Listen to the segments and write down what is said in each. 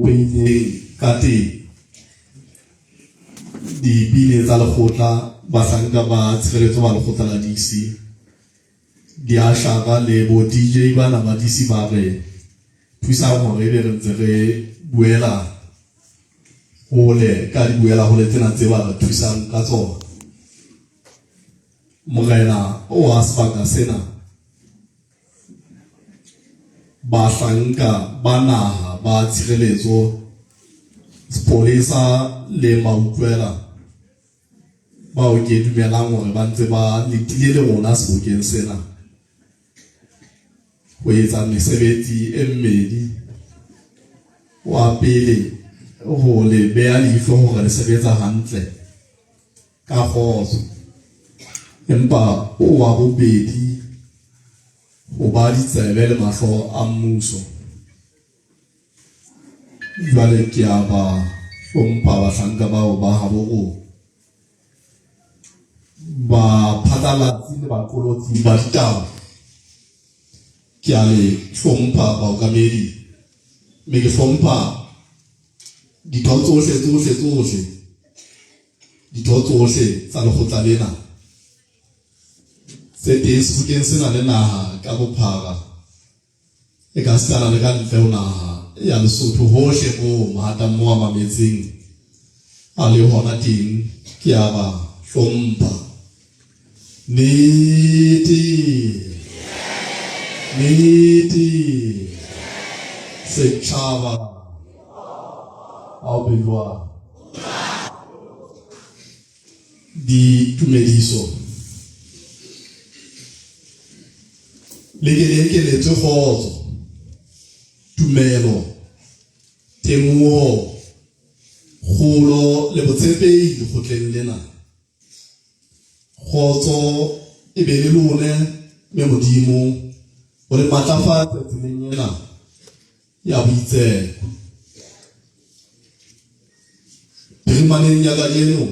Waiting kati di bile tsa lekgotla basanga ba tshireletso ba lekgotla la DC di a shaka le bo DJ ba na ba DC ba re thusa hore be re ntse re buela hole ka di buela hole tsena tse ba re thusang ka tsona morena o a sebaka sena ba hlanka ba naha ba tshireletso sepolesa le mautlwela ba o ke dumelang hore ba ntse ba letile le rona sebokeng sena ho etsa mesebetsi e mmedi wa pele ho le beha leihlo hore le sebetsa hantle ka kgotso empa o wa bobedi o ba ditsebe le mahlo a mmuso jwale ke a ba hlompha bahlanka bao ba habo rona ba phatlalatsi le baqolotsi ba ditaba ke a le hlompha baokamedi mme ke hlompha ditho tsohle tsa lekgotla lena se teng sebokeng sena le naha ka bophara e ka sitana le ka ntle ho naha ya Lesotho hohle mo mahatamong mo a mametseng a le hona teng ke a ba hlompha nnete setjhaba ao belwa di tumediso le kgotso tumelo temoho kgolo le botshepehi lekgotleng lena kgotso e be le lone me modimo o le matlafatsa tseleng ena ya boitseko pirimaneng ya kajeno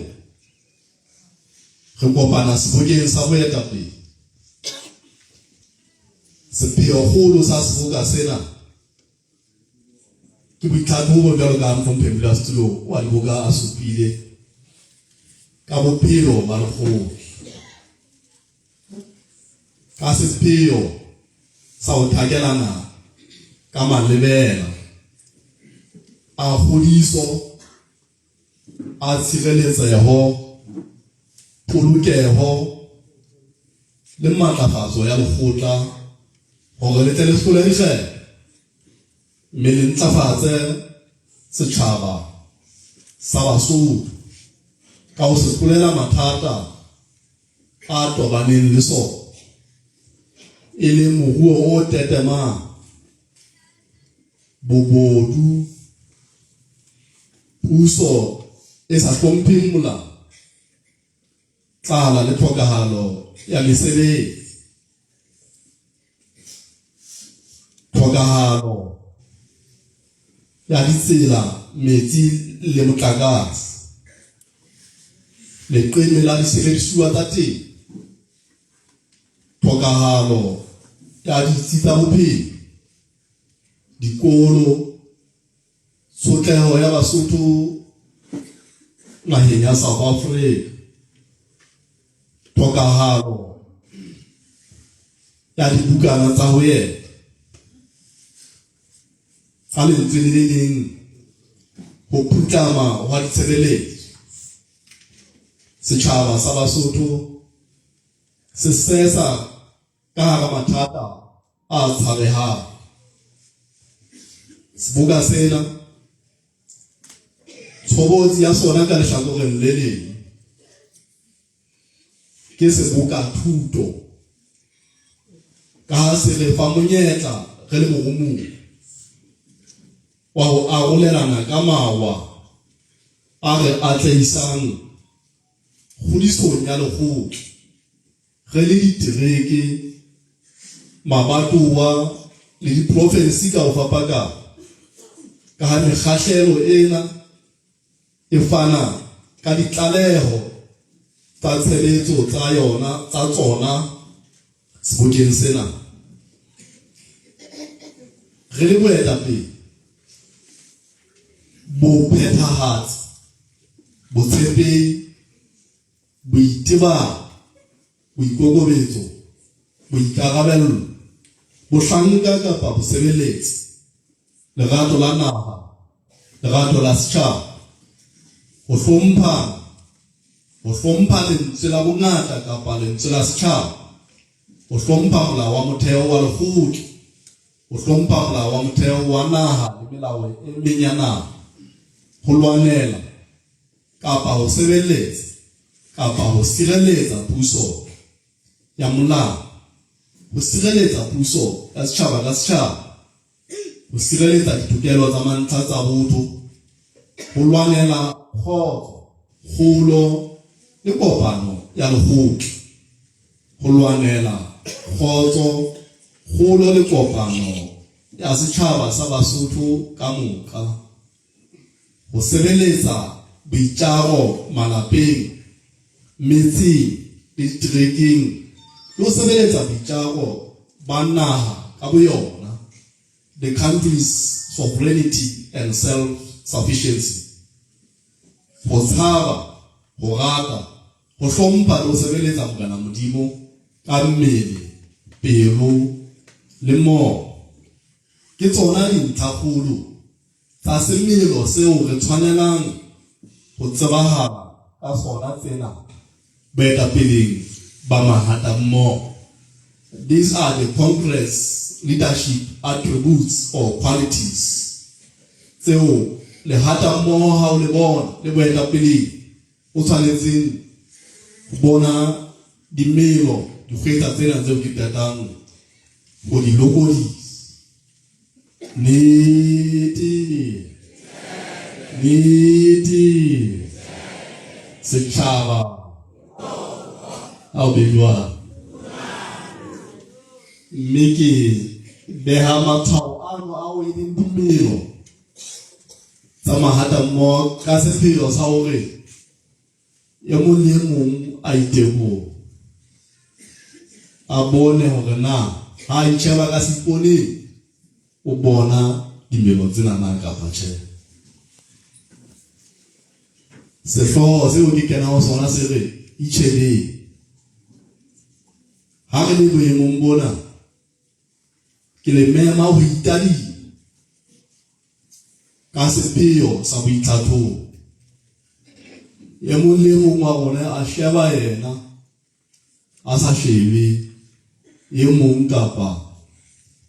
re kopana sebokeng sa boetapele sepheo kgolo sa seboka sena ke boitlhatlhobo jwalo ka Mphempela Setulong wa Diboka a supile ka bophelo ba lekgotla ka sepheo sa ho thakelana ka malebela a kgodiso a tshireletseho polokeho le matlafatso ya lekgotla hore le tle le hlolehe mme le ntlafatse setjhaba sa Basotho ka ho se hlolela mathata a tobaneng le sona e le moruo o tetemang bobodu puso e sa hlompheng molao tlala le tlhokahalo ya mesebetsi tlhokahalo ya ditsela metsi le motlakase leqeme la disebedisuwa tsa teng tlhokahalo ya ditsi tsa bophelo dikolo tshotleho ya Basotho naheng ya South Africa tlhokahalo ya dibukana tsa ho yena a lentswe le leng ho putlama wa ditshebeletso setjhaba sa Basotho se sesa ka hara mathata a tshabehang seboka sena tshobotsi ya sona ka lehlakoreng le leng ke seboka thuto ka ha se re fa monyetla re le morumong wa ho arolelana ka mawa a re atlehisang kgodisong ya lekgotla re le ditereke mabatowa le diprovinsi ka ho fapakana ka ha mekgahlelo ena e fana ka ditlaleho tsa tshebetso tsa yona tsa tsona sebokeng sena re le boetapele bophethahatsi botshepehi boitebang boikokobetso boikarabello bohlanka kapa bosebeletsi lerato la naha lerato la setjhaba ho hlompha lentswe la bongata kapa lentswe la setjhaba ho hlompha molao wa motheo wa lekgotla ho hlompha molao wa motheo wa naha le melao e meng ya naha ho lwanela kapa ho sebeletsa kapa ho sireletsa puso ya molao ho sireletsa puso ya setjhaba ka setjhaba ho sireletsa ditokelo tsa mantlha tsa botho ho lwanela kgotso kgolo le kopano ya lekgotla ho lwanela kgotso kgolo le kopano ya setjhaba sa Basotho ka moka ho sebeletsa boitjaro malapeng metsing le diterekeng le ho sebeletsa boitjaro ba naha ka boyona the country's sovereignty and self-sufficiency ho tshaba ho rata ho hlompha le ho sebeletsa Morena Modimo ka mmele pelo le moya ke tsona dintlhakgolo tsa semelo seo re tshwanelang ho tsebahala ka sona tsena baetapeleng ba mahata mmoho. These are the Congress leadership attributes or qualities tseo le hata mmoho ha o le bona le boetapeleng o tshwanetseng ho bona dimelo dikgwetha tsena tseo ke tatang ho di lokodisa niti setjhaba ao belwa mme ke beha matshwao ano ao e leng dimelo tsa mahata mmoho ka sepheo sa hore e mong le mong a itebohe a bone hore na ha itjheba ka sipone o bona dimelo tsena na kapa tjhe. Sehlooho seo ke kena ho sona se re itjhebeng ha re le boemong bona ke le mema ho itadima ka sepheo sa boitlhatlhobo e mong le mong wa rona a sheba yena a sa shebe e mong kapa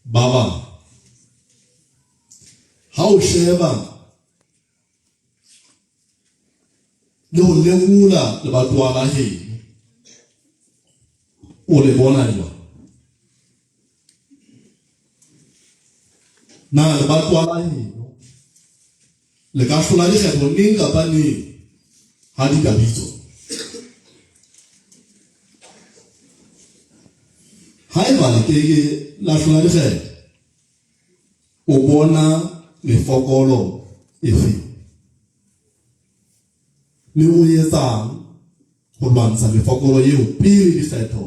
ba bang ha o sheba le ho lemola lebatowa la heno o le bona jwang na lebatowa la heno le ka hlola dikgetho neng kapa neng ha di ka bitswa haeba le keke la hlola dikgetho o bona mefokolo efe le o etsang ho lwantsha mefokolo eo pele dikgetho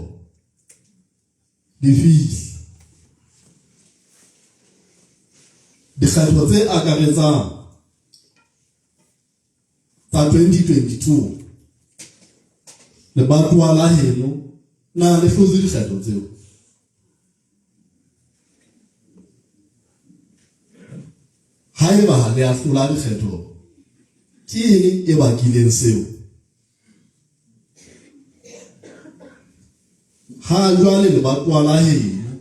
di fihla dikgetho tse akaretsang tsa 2022 lebatowa la heno na le hlotse dikgetho tseo haeba ha le a hlola dikgetho ke eng e bakileng seo ha jwale lebatowa la heno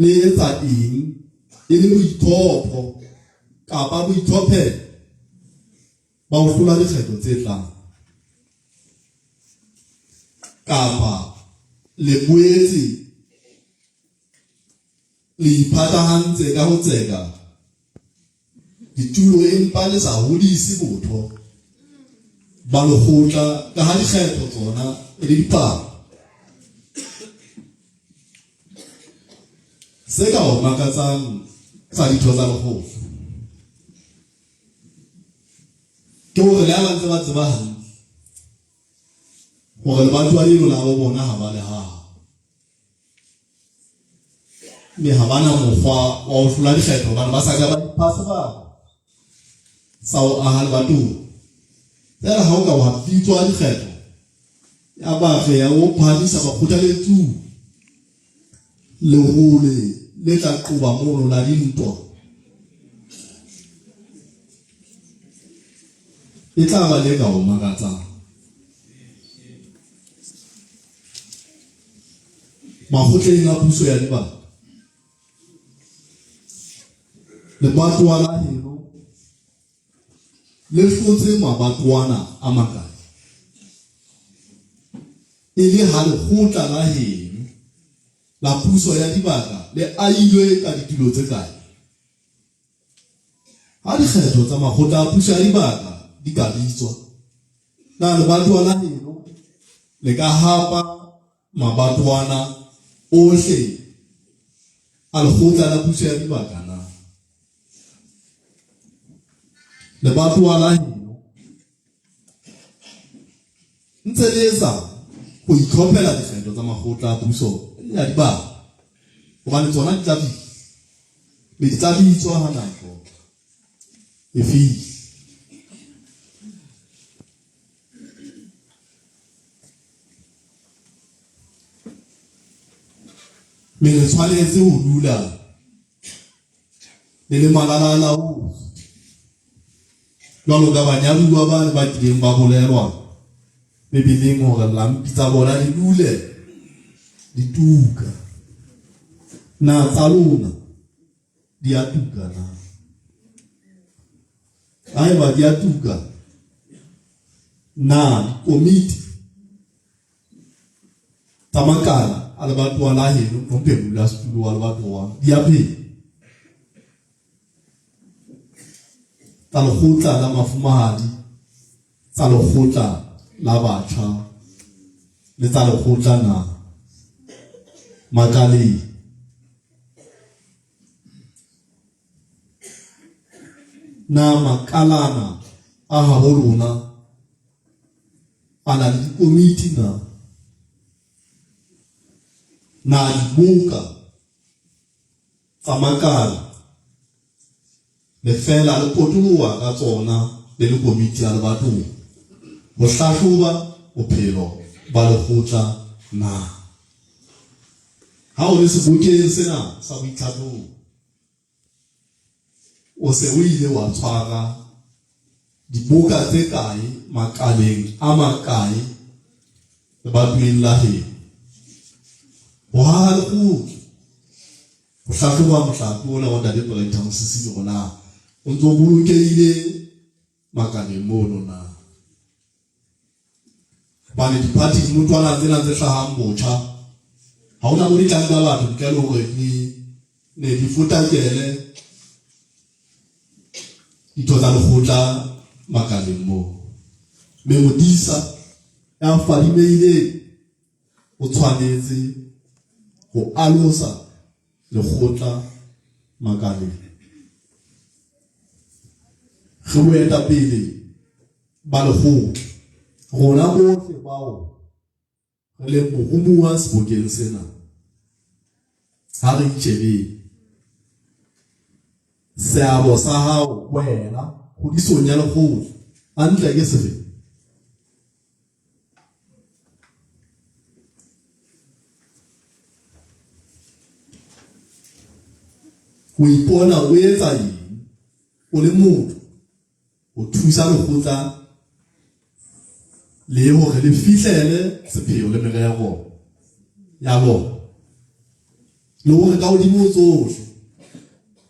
le etsa eng e le boithopho kapa boithophelo ba ho hlola dikgetho tse tlang kapa le boetse le iphatahantse ka ho tseka ditulo empa le sa hodise botho ba lekgotla ka ha dikgetho tsona e le dipalo se ka ho makatsang tsa ditho tsa lekgotla ke hore le ha ntse ba tseba hantle hore lebatowa leno la bo bona ha ba le haha mme ha bana mokgwa wa ho hlola dikgetho hobane ba sa ka ba iphasa ba sao ahal batu tera ha o ka wa bitswa dikgetho ya ba re ya o phadisa ba kgothaletsu le hole le tla qoba mono la dintwa e tla ba le ka o makatsa makgotleng a puso ya dibaka lebatowa la heno le hlotse mabatowana a makae e le ha lekgotla la heno la puso ya dibaka le ailwe ka ditulo tse kae ha dikgetho tsa makgotla a puso ya dibaka di ka bitswa na lebatowa la heno le ka hapa mabatowana ohle a lekgotla la puso ya dibaka na lebatowa la heno ntse le etsa ho itlhophela dikgetho tsa makgotla a puso ya dibaka hobane tsona di tla bitswa ha nako e fihla me le tshwanetse ho dula le malala ho jwalo ka banyaduwa ba ba dileng ba bolelwa mebileng hore lampi tsa bona di dule di tuka na tsa lona di a tuka na ai ba di a tuka na komiti tamakala ala batho wa la heno no phemula setulo wa batho wa di a phe tsa lekgotla la mafumahadi tsa lekgotla la batjha le tsa lekgotla na makaleng na makalana a habo rona a na le dikomiti na dibuka tsa makala le fela le potoloha ka tsona le le komiti ya batho ho hlahloba bophelo ba lekgotla na ha o le sebokeng sena sa boitlhatlhobo o se o ile wa tshwara dibuka tse kae makaleng a makae le batweng la heno ho ha le ho hlahloba mohlato ona wa Ntate Brenda Mosisi rona o ntso bolokehile makaleng mono na bane di-party di motwana tsena tse hlahang botjha ha hona mo di tlang ka batho di ka le hore ne di futakele ditho tsa lekgotla makaleng moo me modisa ya fadimehile o tshwanetse ho alosa lekgotla makaleng re boeta pele ba lekgotla rona bohle bao re le mohumuwa sebokeng sena ha re itjhebile seabo sa hao wena hodisong ya lekgotla hantle ke sefe o ipona o etsa eng o le motho o thusa lekgotla le hore le fihlele sepheo le merero ya bona le hore ka hodimo tsohle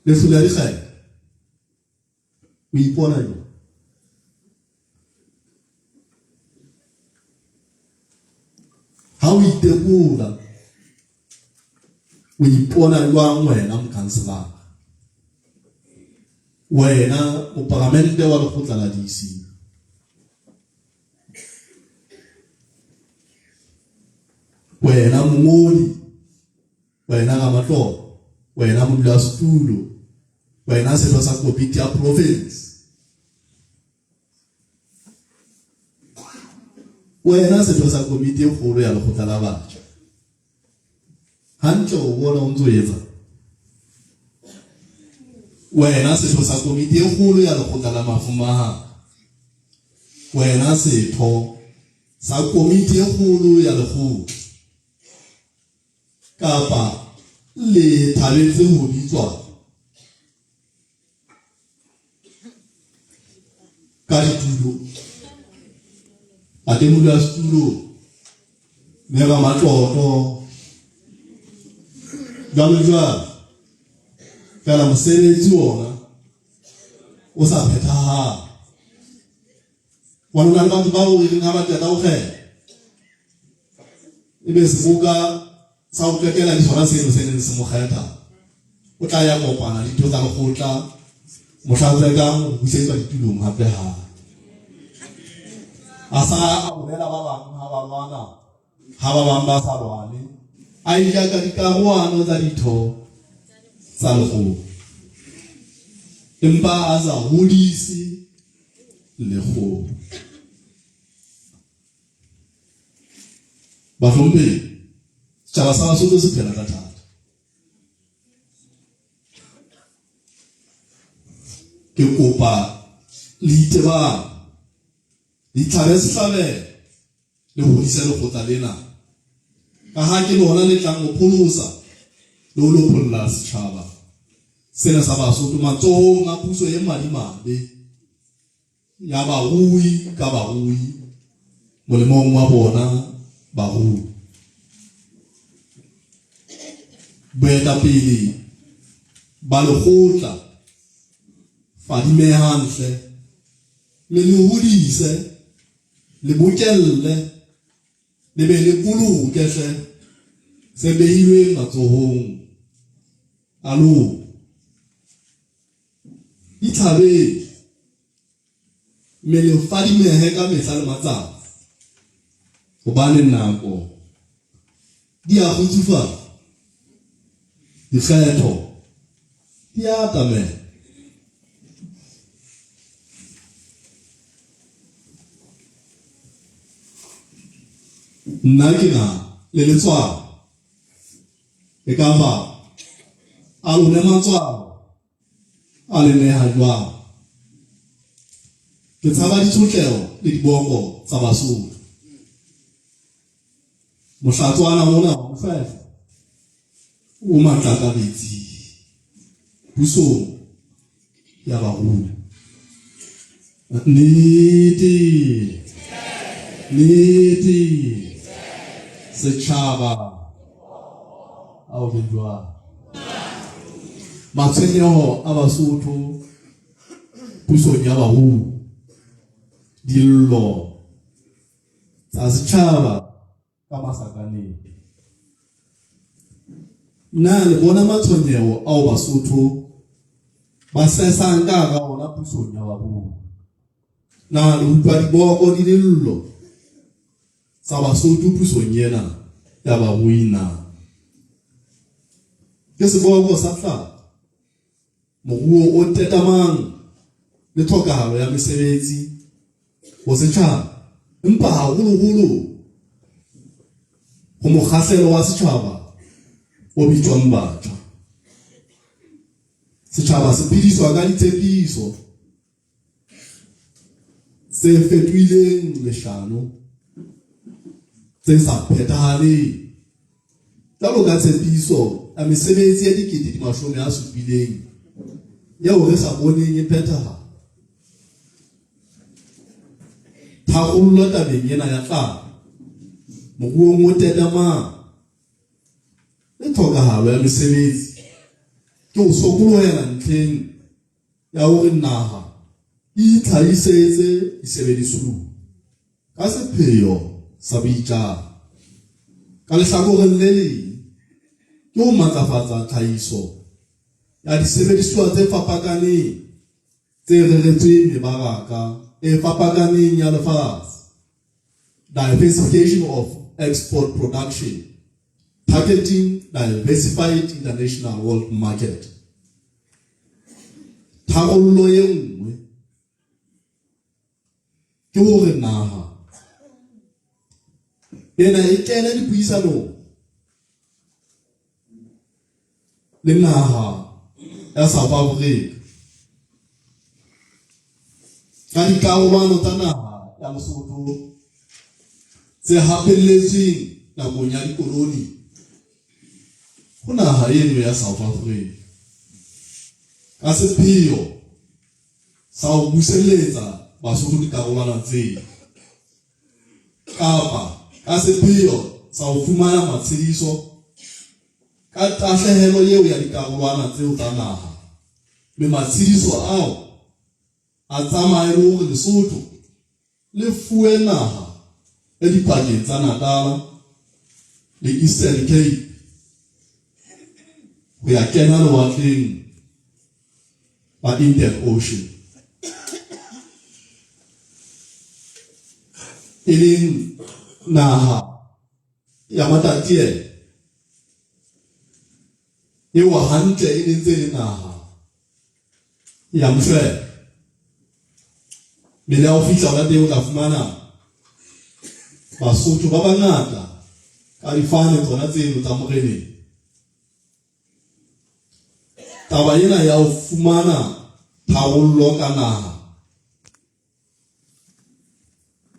le hlola dikgetho o ipona eng ha o itekola o ipona jwang wena mokhanselara wena moparamente wa lekgotla la DC wena mongodi wena Ramatlotlo wena modulasetulo wena setho sa komiti ya province wena setho sa komiti e kgolo ya lekgotla la batjha hantle o bona o ntso etsa wena setho sa komiti e kgolo ya lekgotla la mafumaha wena setho sa komiti e kgolo ya lekgotla kapa le thabetse ho bitswa ka ditulo atemula stulo neba matloto jwalo fela mosebetsi ona o sa phethahala wana le batho ba o reng ha ba tla o kgela ebe sebuka sa o tlekela di tshwana seno se neng se mo kgetha o tla ya kopana ditho tsa lekgotla mohlatse ka ho busetsa ditulong hape ha asa a bolela ba bang ha ba lwana ha ba bang ba sa lwane a ile ka dikarohano tsa ditho tsa lekgotla empa a sa hodisi lekgotla ba hlomphe tjaba sa Basotho se phela ka thata ke kopa le iteba di tlabe le hodisa lekgotla lena ka ha ke lona le tlang ho pholosa le ho lopholla setjhaba sena sa Basotho matsohong a puso e madimabe ya barui ka barui molemong wa bona barui boetapele ba lekgotla fadime hantle le hodise le bokelle le be le boloke se behilwe matsohong alo ithabe mele fadimehe ka mehla le matsatsi hobane nako di a kgutsufa dikgetho di a tsamaya nna ke na le letswalo e ka ba a lone matswalo a le neha jwang ke tshaba ditshotleho le diboko tsa Basotho mohlatswana mona wa mofefa o matlakabetsi pusong ya barui nnete setjhaba ao bejwang matshwenyeho a Basotho pusong ya barui dillo tsa setjhaba ka masakaneng na le bona matshwenyeho ao Basotho ba sesang ka ga ona pusong ya barui na le utlwa diboko di dillo tsa Basotho pusong yena ya barui na ke seboko sa tla moruo o tetamang le tlhokahalo ya mesebetsi ho setjhaba empa haholoholo ho mokgahlelo wa setjhaba o bitswang batjha setjhaba se phediswa ka ditshepiso se fetohileng leshano tse sa phethahaleng jwalo ka tshepiso ya mesebetsi ya 2070 yeo re sa boneng e phethahala tharollo tabeng ena ya tla moruong o tetamang le tlhokahalo ya mesebetsi ke ho sokolohela ntlheng ya hore naha e itlhahisetse disebediswa ka sepheo sa boitjaro ka lehlakoreng le leng ke ho matlafatsa tlhahiso ya disebediswa tse fapakaneng tse reretsweng mebaraka e fapakaneng ya lefatshe diversification of export production targeting diversified international world market tharollo e nngwe ke hore naha ena e kena dipuisanong le naha ya South Africa ka dikarolwana tsa naha ya Lesotho tse hapelletsweng nakong ya dikoloni ho naha eno ya South Africa ka sepheo sa ho buseletsa Basotho dikarolwana tsena kapa ka sepheo sa ho fumana matshediso ka tahlehelo eo ya dikarolwana tseo tsa naha le matshediso ao a tsamaya le hore Lesotho le fuwe naha e dipakeng tsa Natal le Eastern Cape ho ya kena lewatleng ba Indian Ocean e leng naha ya Matatiele eo hantle e leng tse le naha ya Mfele le ha o fihla ka teng o tla fumana Basotho ba bangata ka difane tsona tseno tsa moreneng. Taba ena ya ho fumana tharollo ka naha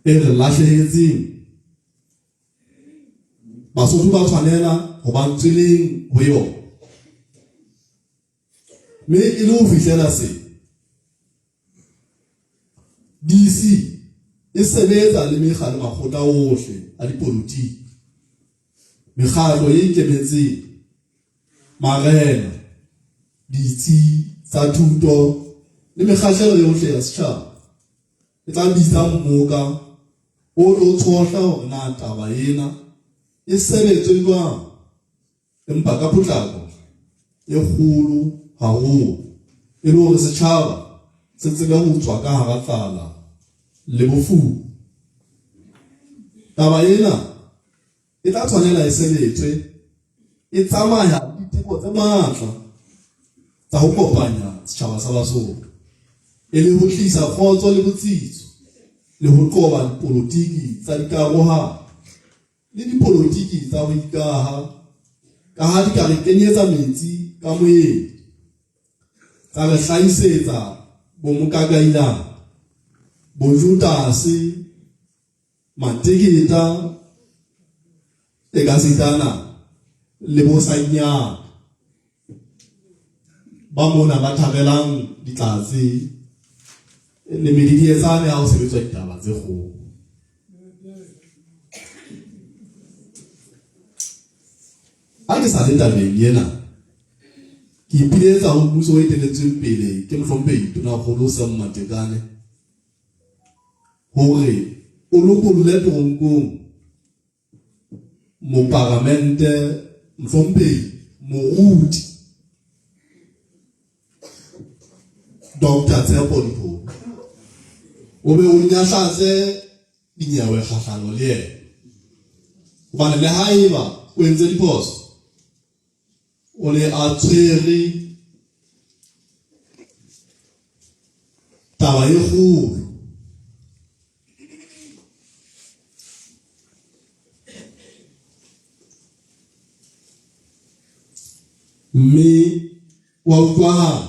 e re lahlehetseng, Basotho ba tshwanela ho ba tseleng ho yona. Mme e le ho fihlela se DC e sebetsa le mekga le makgotla ohle a dipolotiki, mekgatlo e ikemetseng, marena, ditsi tsa thuto le mekgahlelo yohle ya setjhaba e tla bitsa mmoka o tlo tshohla hore na taba ena e sebetswe jwang, empa ka potlako e kgolo haholo e le hore setjhaba se tsebe ho tswa ka hara tlala le bofu. Taba ena e tla tshwanela e sebetswe e tsamaya diteko tse matla tsa ho kopanya setjhaba sa Basotho e le ho tlisa kgotso le botsitso le ho qoba dipolotiki tsa dikarohano le dipolotiki tsa ho ikaha ka ha di ka re kenyetsa metsi ka moedi tsa re hlahisetsa bomokakailang, bojutase, mateketa e ka sitana le bosanyana ba mona ba thabelang ditlatse le medidietsane ha o sebetswa ditaba tse kgolo. Ha ke sa le tabeng ena ke ipiletsa ho mmuso o etelletsweng pele ke mohlomphehi Tona Kgolo Sam Matekane hore o lokolle toronkong moparamente mohlomphehi moruti Dr. Tshepo Dipholo o be o nyahlatse dinyewe kgahlano le yena hobane le haeba o entse diphoso o ne a tshwere taba e kgolo mme wa utlwahala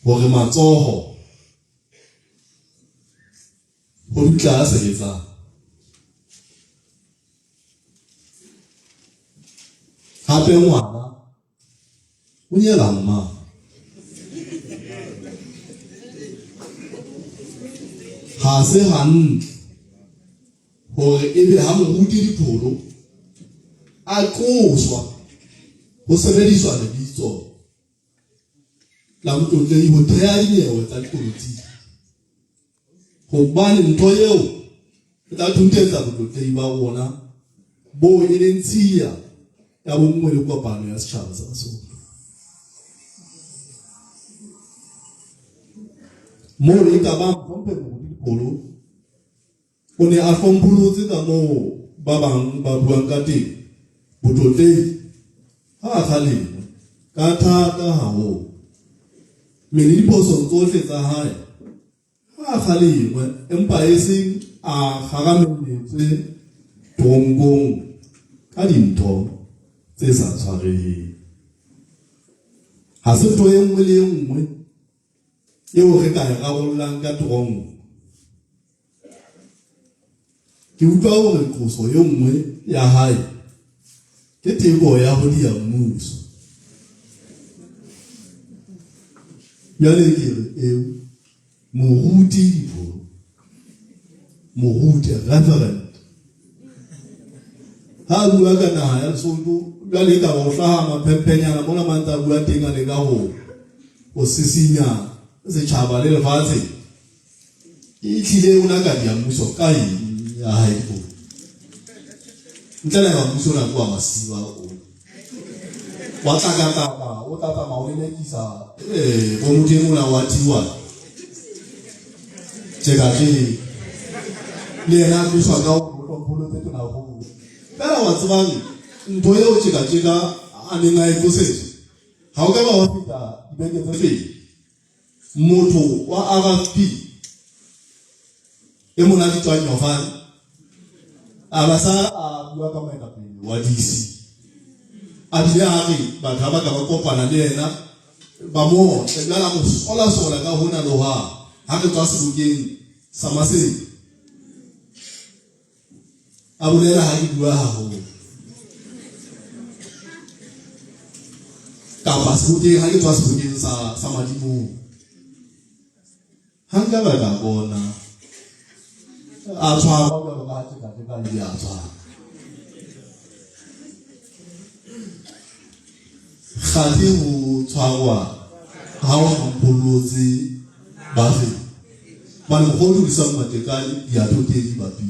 hore matsoho ho dutla a sebetsang. Hape ngwana o nyela mma ha se hantle hore ebe ha moruti Dipholo a qoswa ho sebediswa lebitso la motlotlei ho theha dinyewe tsa dipolotiki hobane ntho eo e tla thuntetsa botlotlei ba bona bo e leng tshiya ya bongwe le kopano ya setjhaba sa Basotho. Moo e ka bang mohlomphehi Dipholo o ne a hlompholotse ka moo ba bang ba buang ka teng botlotlei ha a kgalemo ka thata haholo, mme le diphoso tsohle tsa hae ha a kgalemo empa e seng a kgaramelletswe toronkong ka dintho tse sa tshwareheng. Ha se ntho e nngwe le e nngwe eo re ka rarollang ka trongo ke utlwa hore qoso e nngwe ya hae ke tebo ya ho dia mmuso yale ke eo moruti reverend ha bua ka naha ya Lesotho jwale ka ho hlaha maphemphenyana mona mantsa bua teng a le ka ho sisinya setjhaba le lefatshe e tlile una ka dia mmuso ka ya haebo ntlela ya mmuso na kwa masiba o wa tla o tla maolelekisa bo modimo na wa tiwa tjeka ke le yena a tshwa ka ho tlompolo tse tona ho fela wa tsebang ntho eo tjeka a neng a e tlosetsa ha o ka ba wa feta dibeke tse pedi motho wa RFP e mona di tswa nyofane abasa a bua ka maetapele wa DC a bile a re batho ba ka ba kopana le yena ba mo tla mo sola ka hona loha ha re tswa sebokeng sa Maseng a bolela ha di bua haholo ka ba sebokeng ha ke tswa sebokeng sa Madimo hanga ba ka bona a tshwa ba ba ka dia tshwa khati ho tshwarwa ha o mpolotse ba fe ba le go dulisa matekane ya thotedi ba pi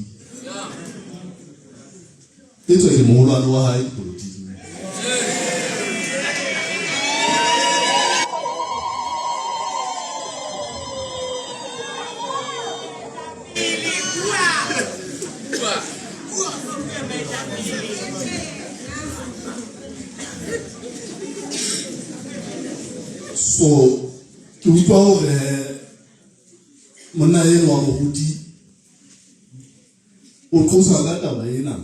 etso ke moholo wa hae politiki so ke utlwa hore monna eno wa moruti o tlosa ka taba ena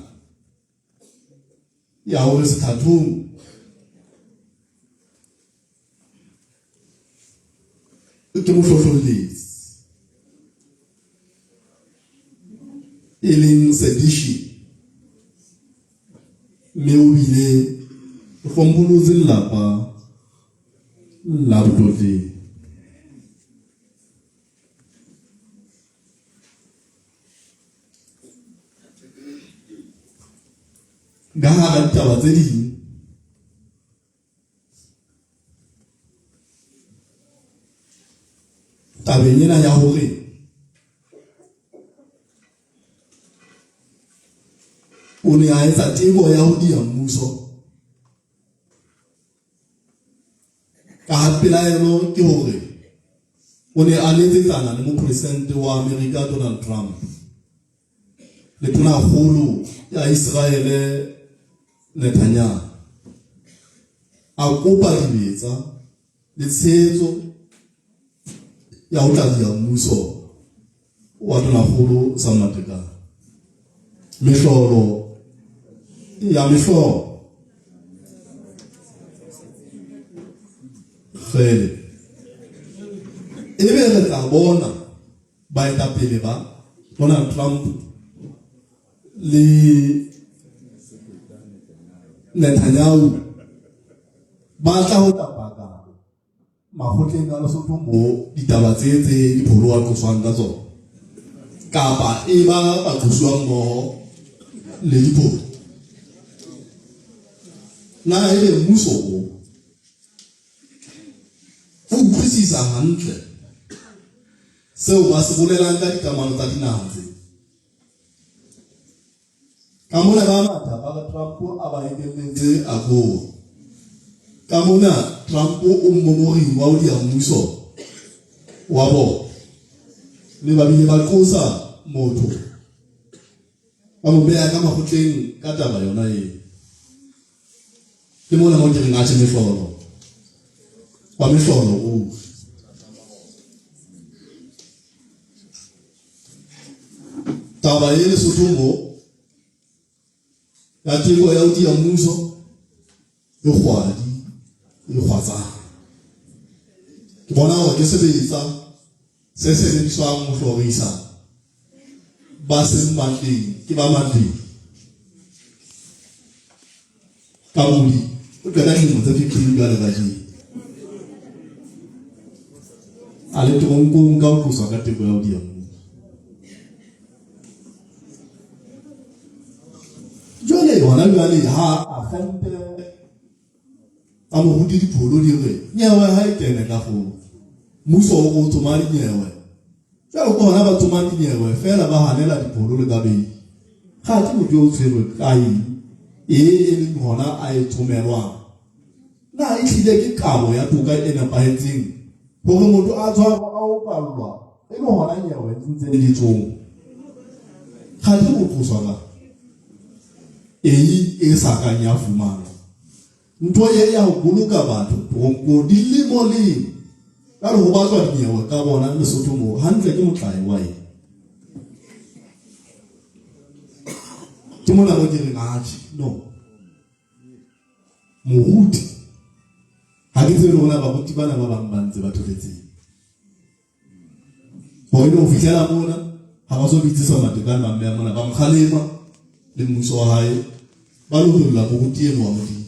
ya hore sethathong ke mohlohlolletsi e leng sedition mme o bile o hlompholotse lelapa la botloteng ka hara ditaba tse ding tabeng ena ya hore o ne a etsa tebo ya ho dia mmuso ka pelaelo ke hore o ne a letsetsana le mopresidente wa America Donald Trump le tona kgolo ya Israele Netanyahu a kopa dibetsa le tshehetso ya ho tlatsa mmuso wa tona kgolo sa Afrika mehlolo fele ebe re tla bona baetapele ba Donald Trump le Netanyahu ba tla ho tapaka makgotleng a Lesotho mo ditaba tse dipholo wa tloswang ka tsona kapa e ba tloswang mo le dipholo na ile mmuso o utlwisisa hantle seo ba se bolelang ka dikamano tsa dinaha tse ka mona ba mata ba Trump a ba ekelletse a go ka mona Trump o mmomori wa o dia mmuso wa bo le ba bile ba tlosa motho ba mo beha ka makgotleng ka taba yona e ke mona mo ke reng a tsheme hlolo wa mehlolo o taba e Lesotho mo ya tebo ya ho dia mmuso e kgwatsa ke bona hore ke sebetsa se sebediswang ho hlorisa ba seng matleng ke ba matleng ka modi o tla dilemo tse 15 ka lebaji a le tongkong ka ho tloswa ka tebo ya ho dia jole hona jwale ha a kgante a mo hudi dipholo di re nyewe ha e kene ka go muso o go tsoma di nyewe ja o bona ba tsoma di nyewe fela ba hanela dipholo le ka be ga ke mo jo tshwere kai e le hona a e tsomelwa na e hlile ke kabo ya toka e nepahetseng hore motho a tshwara a o pallwa e le hona nyewe ntse di tsong ga ke mo tloswa ka e sakanya fumana ntho ye ya ho boloka batho go dilemo le ka re ho batswa dinyewe ka bona Lesotho mo hantle ke motlai wa e ke mona go dire ngathi no moruti ha ke tsebe rona ba ruti bana ba bang ba ntse ba tholetse ho ile ho fihlela mona ha ba so bitsisa matekane ba mme mona ba mkhalema le mmuso wa hae ba lo hlolla go rutieng wa modimo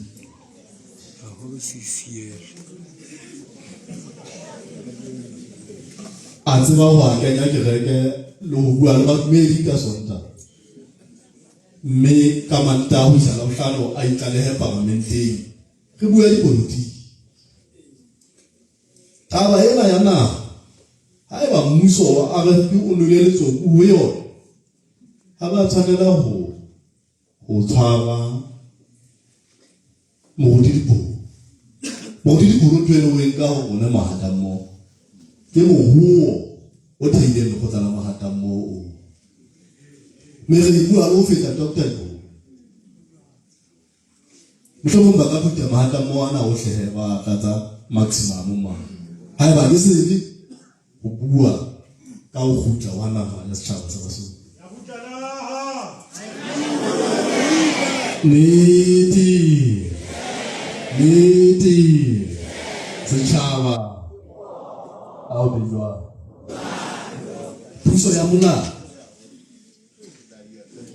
a tseba ho akanya kereke le ho bua le batumedi ka sonta mme ka manta ho isa la bohlano a itlalehe parlamenteng re bua dipolotiki taba ena ya naha ha eba mmuso wa RFP o nokeletso ho yona ha ba tshwanela ho tshwara mohodi diporo twele o enka ho bona mahata mo ke mohuo o theileng go tsala mahata mo o me re bua lo feta doctor go mhlomong ba ka puta mahata mo ana o hlehe ba tlatsa maximum ma ha ba ke se di ho bua ka o khutla wa naha ya setjhaba sa Basotho ya khutla niti setjhaba ao bejwa puso ya mona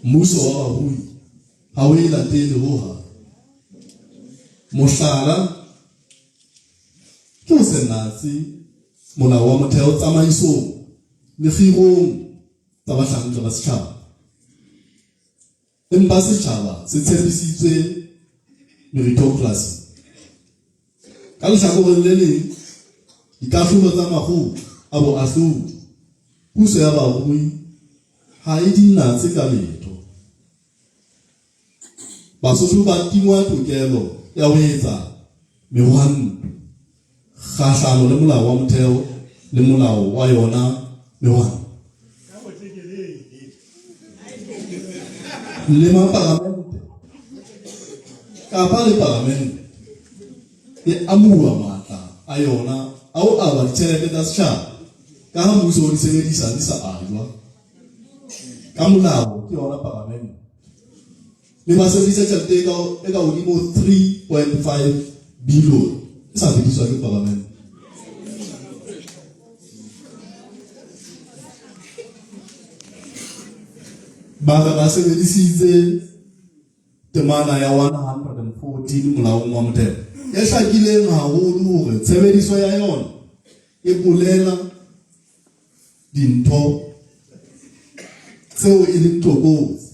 mmuso wa bahui ha o e latele ho ha mohlala ke ho senatsi molao wa motheo tsamaiso le khirong tsa bahlahlobi ba setjhaba empa setjhaba se tshepisitswe meritocracy ka lehlakoreng le leng dikahlobo tsa makgotla a bo ahlodi puso ya barui ha e dinatse ka letho Basotho ba tingwa tokelo ya ho etsa mehwanto kgahlano le molao wa motheo le molao wa yona mehwanto le mapalamente kapa le parlamente e amua matla a yona ao a ba ditjhelete tsa setjhaba ka ha mmuso o di sebedisa di sa ajwa ka molao ke yona parlamente le ba sebedisa tjhelete e ka hodimo 3.5 billion e sa fediswa ke parlamente ba sebedisitse temana ya 114 molaong wa motheo e hlakileng haholo hore tshebediso ya yona e bolela dintho tseo e leng tlokotsi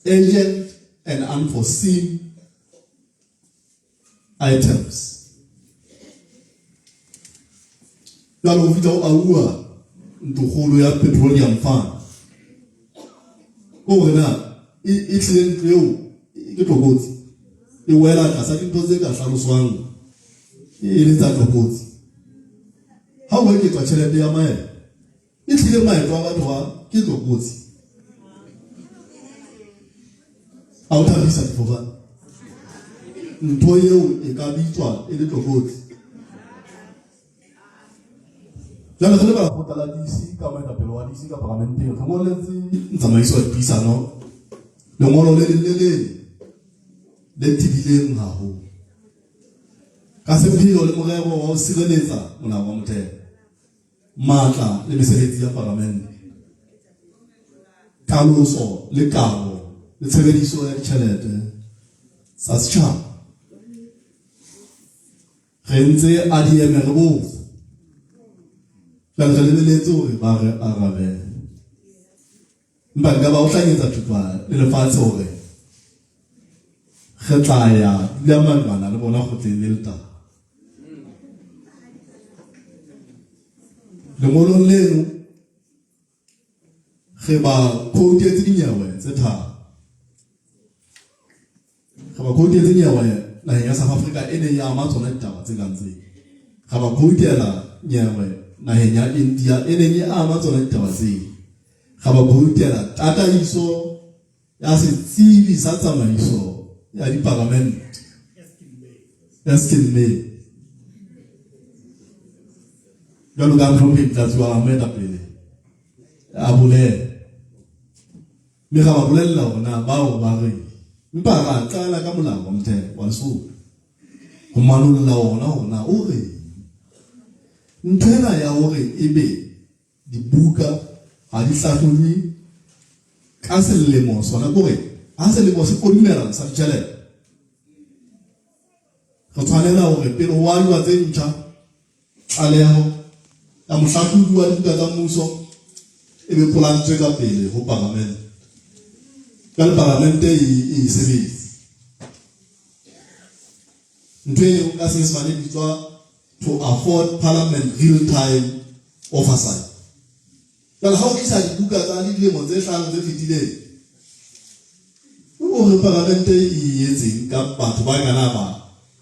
urgent and unforeseen items. Jalo ho fihla o aua ntokgolo ya petroleum fund o rena e tlileng tleo ke tlokotsi e wela tlasa dintho tse ka hlaloswang e le tsa tlokotsi ha o eketsa tjhelete ya maele e tlile maeto a batho ba ke tlokotsi a o thabisa difofane ntho eo e ka bitswa e le tlokotsi jana re le ba go tala disi ka moetapele wa disi ka parlamenteng re ngoletse ntsamaiso ya dipuisano lengolo le tibileng haholo ka sepheo le morero wa ho sireletsa molao wa motheo matla le mesebetsi ya parlamente tlhaloso le kabo le tshebediso ya ditjhelete tsa setjhaba re ntse a di eme re bofu re lebeletse hore ba re arabe mpa nka ba o hlanyetsa thupa le lefatshe hore re tla ya le amanwana le bona kgotleng le letaba lengolong leno re ba quote dinyewe tse tharo re ba quote dinyewe naheng ya South Africa e ne ya ama tsona ditaba tse kang tse ga ba quote-ela nyewe naheng ya India e ne ya ama tsona ditaba tse ga ba quote-ela tataiso ya setsibi sa tsamaiso ya diparliament Eskin May jwalo ka mhlophe tlatsi wa moetapele a bolele mme ga ba bolella hona bao ba re mpa ga qala ka molao wa motheo wa Lesotho ho manolla hona o re ntwela ya hore ebe dibuka ha di hlahlojwe ka selemo sona gore ha selemo se kodumela sa ditjhelete re tshwanela hore pele ho wa tse ntjha tlaleho ya mohlahlodi wa dibuka tsa mmuso e be polantshwe ka pele ho parlamente ka le parlamente e sebetsa ntwe o ka se semane bitswa to afford parliament real time oversight ka ha o tlisa dibuka tsa dilemo tse hlano tse fetileng o re parlamente e etseng ka batho ba kana ba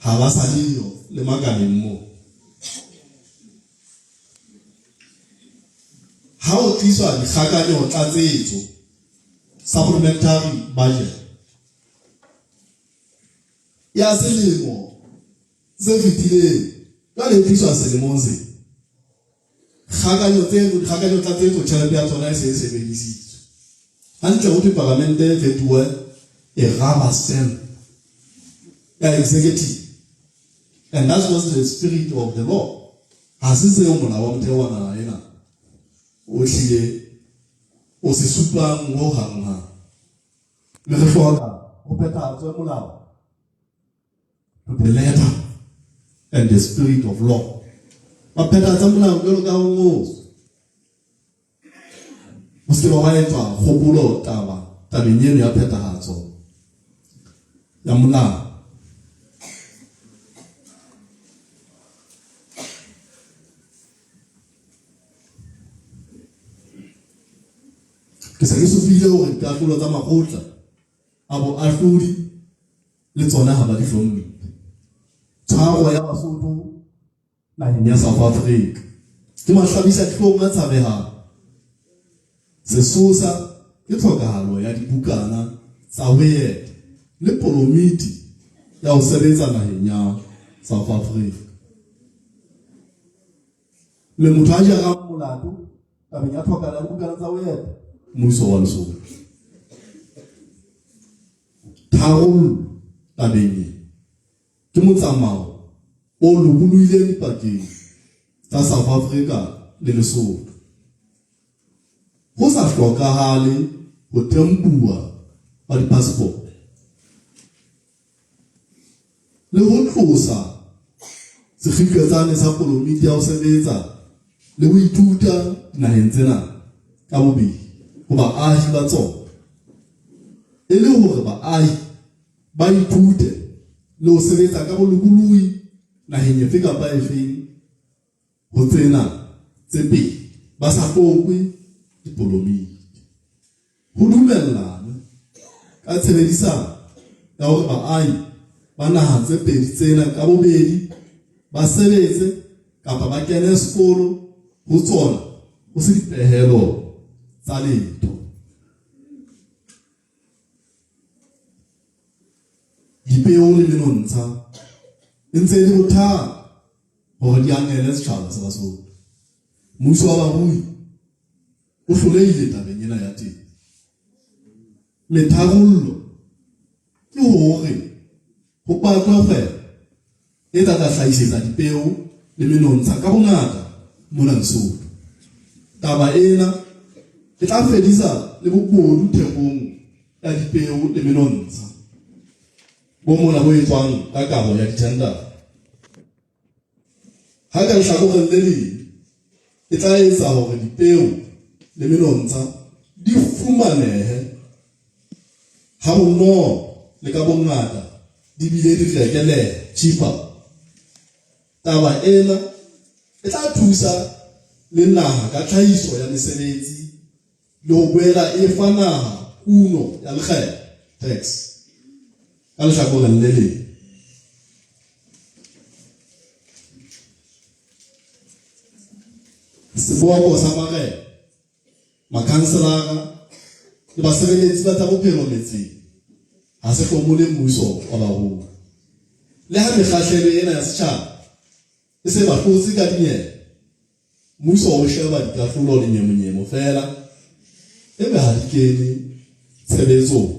ha ba sa diyo le makaleng mo ha o tliswa dikgakanyo tlatsetso supplementary budget ya selemo se fetileng ka le tliswa selemong se kgakanyo tlatsetso tjhelete ya tsona e se sebedisitswe hantle ho parlamente e fetue e rubber stamp ya executive and that was the spirit of the law ha se se molao wa motheo wa naha ena o hlile o se supang ho hanga le re hloka ho phethahatswe molao to the letter and the spirit of law ba phethahatsa molao jwalo ka ho ngotswe ho se ba etsa kgopolo tabeng eno ya phethahatso ya molao ke sa ke sofile hore dikarolo tsa makgotla a bo ahlodi le tsona ha ba di hlomme tshwaro ya Basotho naheng ya South Africa ke mahlabisa tlhong a tshabehang sesosa ke tlhokahalo ya dibukana tsa boet le polomiti ya ho sebetsa naheng ya South Africa le motho a jarang molato tabeng ya tlhokahalo ya dibukana tsa boet mmuso wa Lesotho tharollo tabeng ke motsamao o lobollohileng dipakeng tsa South Africa le Lesotho ho sa hlokahale ho tempuwa ba di-passport le ho tlosa sekgipetsane sa polomiti ya ho sebetsa le ho ithuta naheng tsena ka bobedi ho baahi ba tsona e le hore baahi ba ithute le ho sebetsa ka bolokolohi naheng efe kapa efeng ho tsena tse pedi ba sa fokwe dipolomiti ho dumellana ka tshebedisano ya hore baahi ba naha tse pedi tsena ka bobedi ba sebetse kapa ba kene sekolo ho tsona ho se dipehelo tsa letho dipeo le menontsha e ntse e le bothata hore di angele setjhaba sa Basotho mmuso wa barui o hlolehile tabeng ena ya teng le tharollo ke hore ho patlwa kgwebo e tla hlahisetsa dipeo le menontsha ka bongata mona Lesotho taba ena e tla fedisa le bobodu thekong ya dipeo le menontsha bo mona bo etswang ka kabo ya dithendara. Ha ka lehlakoreng le leng e tla etsa hore dipeo le menontsha di fumanehe ha bonolo le ka bongata di bile di rekele cheaper. Taba ena e tla thusa le naha ka tlhahiso ya mesebetsi le ho boela e fa naha kuno ya lekgetho tax ka lehlakoreng le leng. Seboka sa marena, makhanselara le basebeletsi ba tsa bophelo metseng ha se hlomole mmuso wa baholo. Le ha mekgahlelo ena ya setjhaba e se ba hlotse ka dinyewe, mmuso o sheba dikahlolo le nyemonyemo fela ebe ha di kene tshebetsong.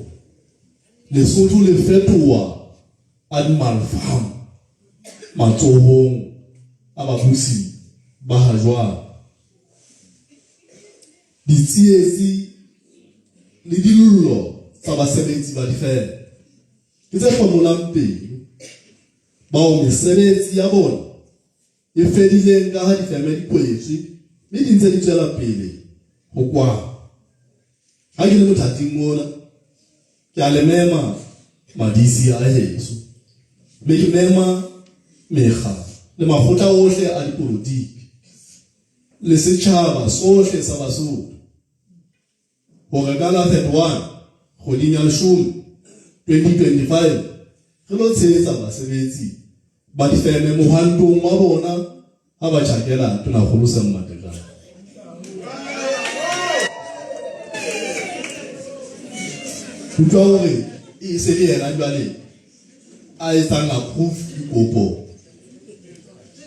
Lesotho le fetoha animal farm matsohong a babusi ba ha jwale. Ditsietsi le dillo tsa basebetsi ba difeme ke tse hlomolang pele bao mesebetsi ya bona e fedileng ka ha difeme di kwetswe mme di ntse di tswela pele ho kwala. Ha ke le mothating mona ke a le mema madisi a heso, mme ke mema mekga le makgotla ohle a dipolotiki le setjhaba sohle sa Basotho hore ka la 31 kgweding ya 10 2025 re lo tshehetsa basebetsi ba difeme mohwantong wa bona ha ba tjhakela Tonakgolo Sam Matekane. Utlwa hore e se le yena jwale a etsang approve dikopo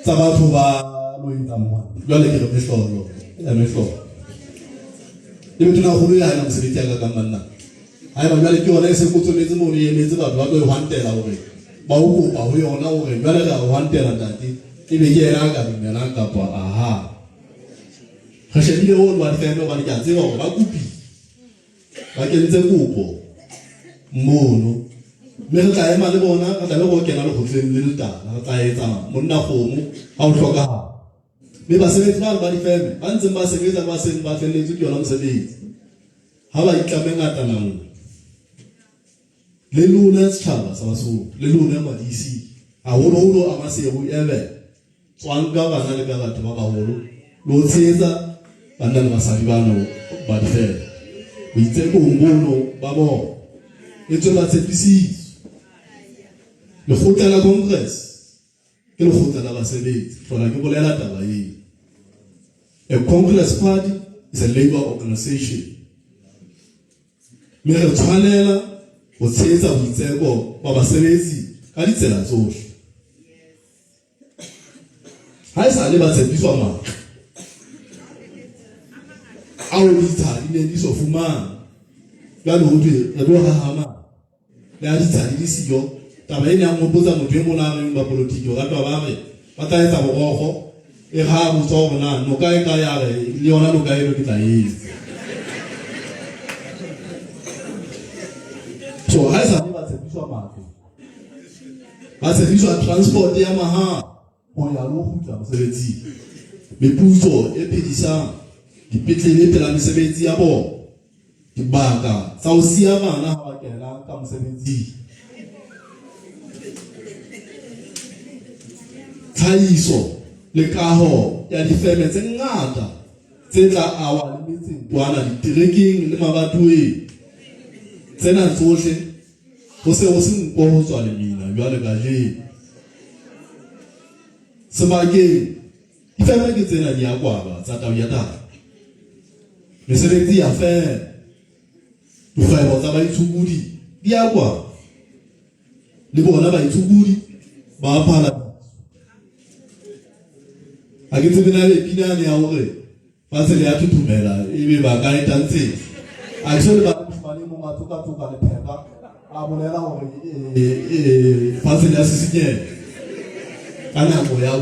tsa batho ba lo etsa mohwanto. Jwale ke re mehlolo ya mehlolo le Tonakgolo ya hana mosebetsi ya ka manna ha ba jwale ke yona e se kotsometse mo re emetse batho ba tlo hwantela hore ba ho kopa ho yona hore jwale ka hwantela ntate e be ke yena ka dumela kapa aha re shebile ho ba difeme ba di a tseba hore ba kopi ba kentse kopo mono mme re tla ema le bona ka tlabe go kena le kgotleng le letala re tla etsa monna kgomo ha o hlokahala. Mme basebetsi ba difeme ba ntseng ba sebetsa ba seng ba tlelletswe ke yona mosebetsi ha ba itlame ngata nang le lona setjhaba sa Basotho le lona madisi haholo a masebo ebe tswang ka bana le ka batho ba baholo lo tshehetsa bana le basadi bana ba difeme bo itse ko mbono ba bona e tswela tshepisiso. Lekgotla la Congress ke lekgotla la basebetsi fela ke bolela taba ena. A Congress party is a labor organization. Mme re tshwanela ho tshehetsa boitseko ba basebetsi ka ditsela tsohle. Ha e sa le ba tshepiswa matla ao ditshadi ne di so fumana jwale ho thwe re tlo hahama le a ditshadi di siyo. Taba ena ya ngopotsa motho e mona a reng ba politiki o ratwa ba re ba tla etsa borokgo e ha botsa hore na no ka e ka ya re le yona no ka e ke tla etsa. So ha sa ba tshepiswa matlo ba tshepiswa transport ya mahala ho ya lo hutla mosebetsi meputso e phedisang dipetlele pela mesebetsi ya bona dibaka tsa ho siya bana ha ba kena ka mosebetsi. Tlhahiso le kaho ya difeme tse ngata tse tla awa le metseng kwana diterekeng le mabatoweng tsena tsohle ho se ho se nko ho tswa lemina jwale ka jeno sebakeng difeme ke tsena di a kwaba tsa tau ya taba mesebetsi ya feme dikgwebo tsa baitshokodi di a kwaba le bona baitshokodi ba phala. Ha ke tsebe na le pinane ya hore ba se ya thuthumela ebe ba ka etantse a se le ba mane mo matsoka le pheka a bolela hore ba se ya sisinye kana mo ya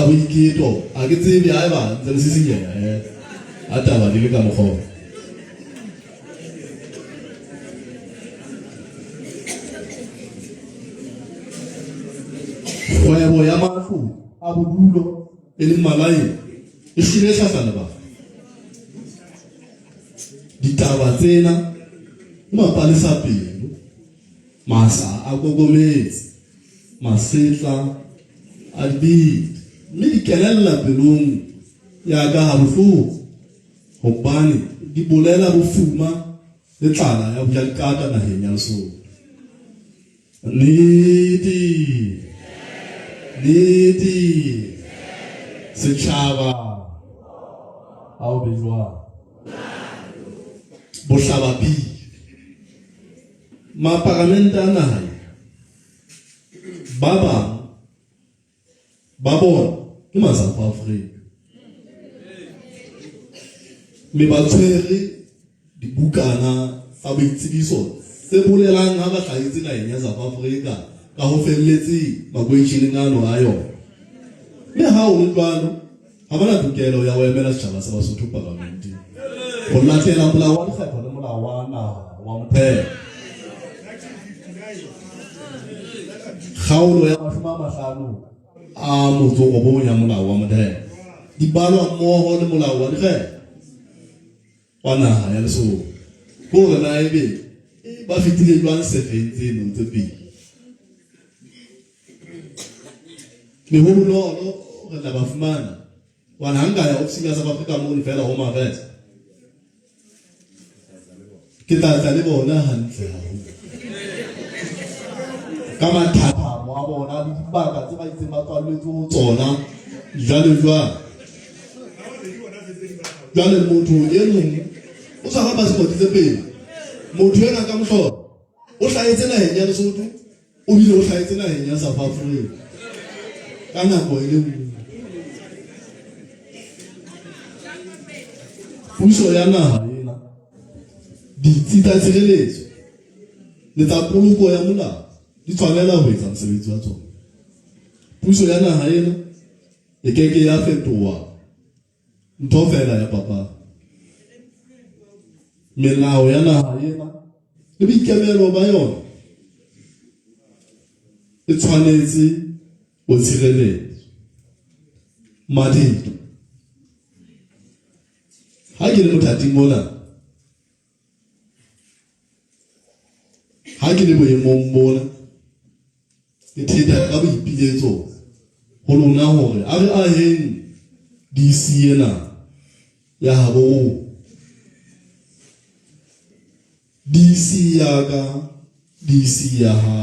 boiketo a ke tsebe ha ba ntse sisinye ataba di le ka mogolo kgwebo ya matlo a bodulo e le malae e hlile tlhatlana ba ditaba tsena mapalesa pelo masa a gogometse masetla a di mme di kelella pelong ya ka ha bohloko hobane di bolela bofuma le tlala ya bojalkata naheng ya Lesotho Niti setjhaba ha o bejwa bohlaba bi maparamente a naha ba bang ba bona ke ma South Africa me ba tshwere dibukana tsa boitsebiso se bolelang ha ba hlahetse naheng ya South Africa ka ho felletse makwetshileng ano a yona le ha o utlwano ha bana tokelo ya ho emela setjhaba sa Basotho parlamenteng ho latela molao wa lekgetho le molao wa naha wa motheo kgaolo ya 50 a motsoko bo ya molao wa motheo di balwa mmoho le molao wa lekgetho wa naha ya Lesotho hore na ebe ba fitile jwang sefentseng tse pedi le ho bonolo re tla ba fumana wana hanga ya ofisi ya South Africa mo fela home affairs ke tla le bona hantle ka mathata mo bona di baka tse ba itseng ba tswaletswe ho tsona jwale motho e mong o sa ba se motse pele motho ena ka mohlo o hlahetse naheng ya Lesotho o bile o hlahetse naheng ya South Africa ka nako e le nngwe puso ya naha ena ditsi tsa tshireletso le tsa poloko ya molao di tshwanela ho etsa mosebetsi wa tsona puso ya naha ena e keke ya fetoha ntho fela ya papa melao ya naha ena le boikemelo ba yona e tshwanetse ho tshireletsa madito ha ke le mothating mona ha ke le boemong mona ke theta ka boipiletso ho lona hore a re aheng DC ena ya habo DC ya ka DC ya ha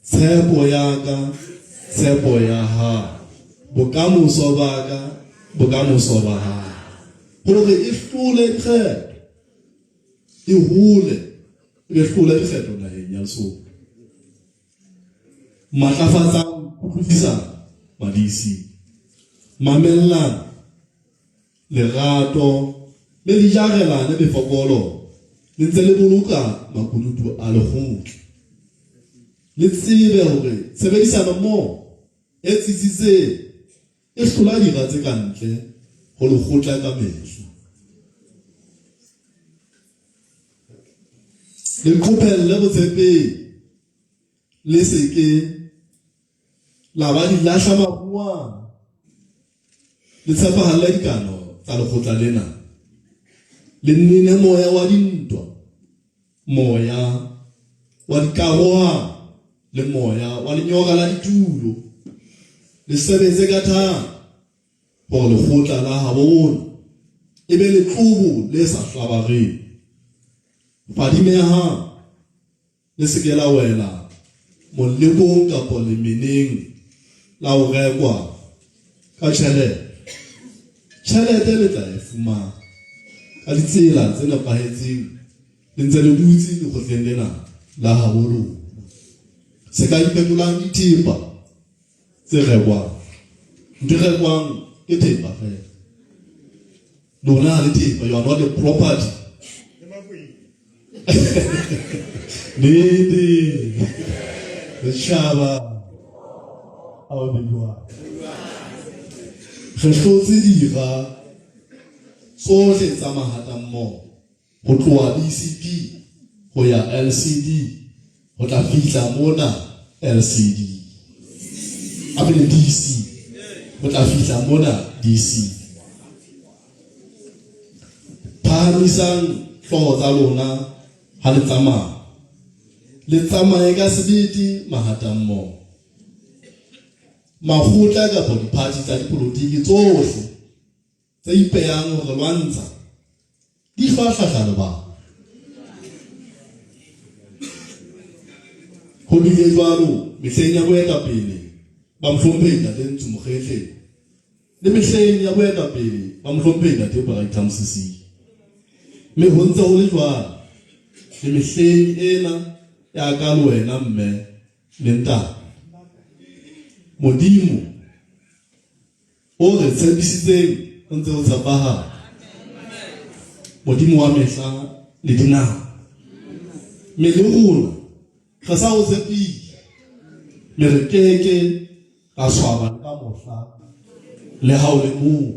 tshepo ya ka tshepo ya ha bokamoso ba ka bokamoso ba ha hore e hlole dikgetho e hole e hlole dikgetho naheng ya Lesotho matlafatsang kutlwisisano madisi mamellana lerato le dijarelane befokolo le ntse le boloka makunutu a lekgotla le tsebe hore tshebedisano mmoho e tsitsitseng e hlola dira tse kantle ho lekgotla ka mehla le qopelle botshepehi le seke la ba di lahla mabuang le tshepahala dikano tsa lekgotla lena le nnene moya wa dintwa moya wa dikaroha le moya wa lenyoka la ditulo le sebetse ka thata hore lekgotla la habo e be letlobo le sa hlabareng fadimeha le seke la wela molekong kapa lemeneng la ho rekwa ka tjhelete le tla e fumana ka ditsela tse nepahetseng le ntse le dutse lekgotleng lena la haholo se ka ipetolang dithepa tse rekwang di rekwang ke thepa fela lona le thepa you are not a property Nidi setjhaba ao beiwa re hlotse dira sohle tsa mahata mmoho ho tloha ECD ho ya LCD ho tla fihla mona LCD abile DC ho tla fihla mona DC phahamisang hlooho tsa lona ha le tsamaye ka sebete mahata mmoho makgotla kapa diphathi tsa dipolotiki tsohle tse ipehang hore lwantsha di hlwahlahla ba ho bile jwalo mehleng ya boetapele ba mohlomphehi Ntate Ntsho Mokgekge le mehleng ya boetapele ba mohlomphehi Ntate Bright Hamsisi mme ho ntse ho le jwalo le mehleng ena ya ka le wena mme le ntate Modimo o re tshepisitseng o ntse o tshepahala Modimo wa mehla le dinako mme le rona re sa o tshepile mme re keke ka swaba ka mohla le ha o le moo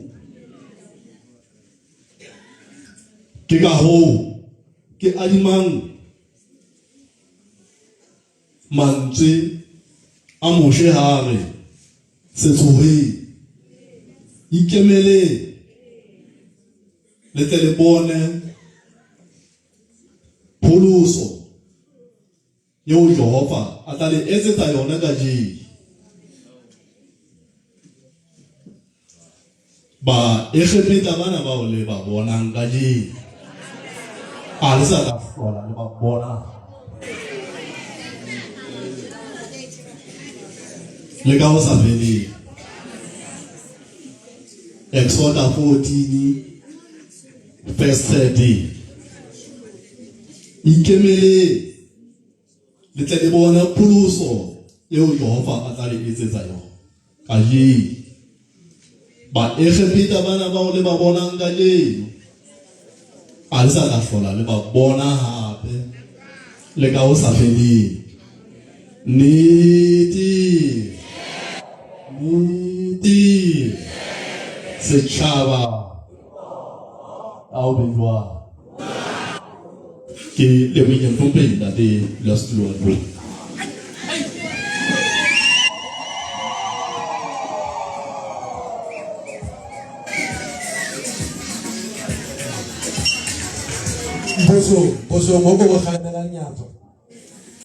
ke ka hoo ke adimang mantswe a moshe hare se tsohe ikemele le tle le bone pholoso yeo Jehova a tla le etsetsa yona ka jeno ba Egepeta bana ba o le ba bonang ka jeno a le sa ka hlola le ba bona le ka ho sa feleng Exodus 14 verse 30 ikemele le tle le bona pholoso eo Jehova a tla le etsetsa yona ka jeno ba Egepeta bana ba o le ba bonang ka jeno a le sa ka hlola le ba bona hape le ka ho sa feleng nnete setjhaba ao bejwa ke le boyeng pompeng Ntate Lastlo Boso ngoko ba khanela nyatso